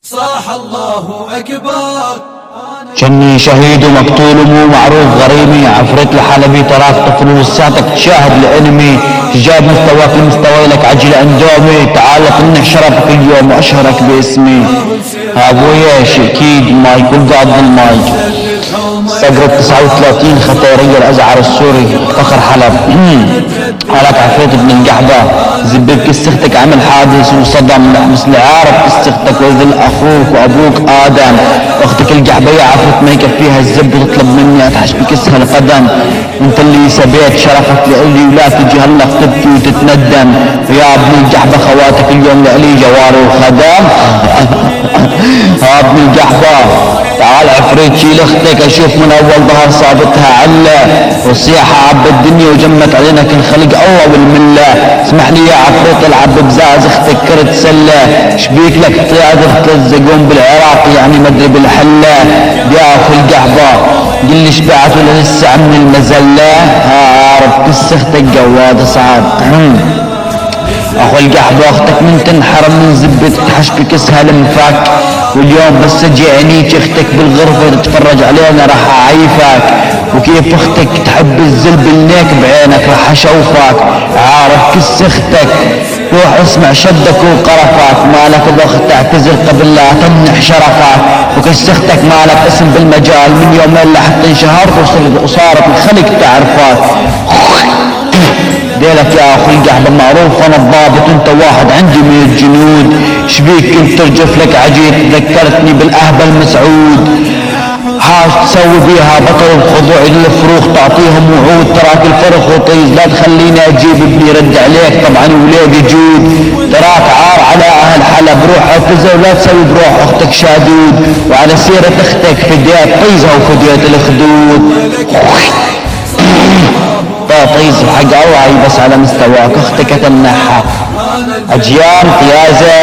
صاح الله أكبر. جني شهيد ومقتول مو معروف غريمي، عفريت الحلبي تراك طفل لساتك تشاهد الانمي، جاب مستواك لمستوى لك عجل اندومي، تعال قلنا شرفك اليوم واشهرك باسمي. ابويا اكيد ما يكون قاعد بالماي صقرت 39 خطيرية الازعر السوري فخر حلب. قالك عفريت ابن القحبة زبيب كسختك عمل حادث وصدم محبس لعارف كسختك وذل اخوك وابوك ادم، اختك القحبية عفرت ما يكفيها الزب وتطلب مني اتحش بكسها القدم، انت اللي سبيت شرفك لإلي ولا تجي هلا تبكي وتتندم، يا ابن القحبة خواتك اليوم لإلي جواري وخدم. يا ابن القحبة تعال عفريت شيل اختك اشوف من اول ظهر صابتها عله، والصياحة عب الدنيا وجمت علينا كل خلق الله والمله، اسمح لي يا عفريت العب بزاز اختك كرت سله، شبيك لك طياد اخت الزقوم بالعراق يعني مدري بالحله، يا اخو القحبه قل لي شبعت ولا لسه من المزله، عارف كس اختك جواد صعب. اخو القحبه اختك من تنحرم من زبة تحش بكسها لمفاك، واليوم بس اجي عينيك اختك بالغرفة تتفرج علينا راح اعيفك، وكيف اختك تحب الزل بالنيك بعينك راح اشوفك، عارف كس اختك روح اسمع شدك وقرفك، مالك الاخت تعتذر قبل لا تمنح شرفك، وكس اختك مالك اسم بالمجال من يومين لحتى انشهرت وصارت الخلق تعرفك. ديلك يا اخو القحبة معروف انا الضابط انت واحد عندي من الجنود، شبيك كنت ترجف لك عجيب ذكرتني بالاهبل مسعود، حاج تسوي بيها بطل الخضوع للفروخ تعطيهم وعود، تراك الفرخ وطيز لا تخليني اجيب ابني رد عليك طبعا ولادي جود، تراك عار على اهل حلب روح اعتذر ولا تسوي بروح اختك شادود، وعلى سيرة اختك فديت طيزها وفديت الخدود. طيز حق الله بس على مستواك اختك تمنحها اجيال قيازه.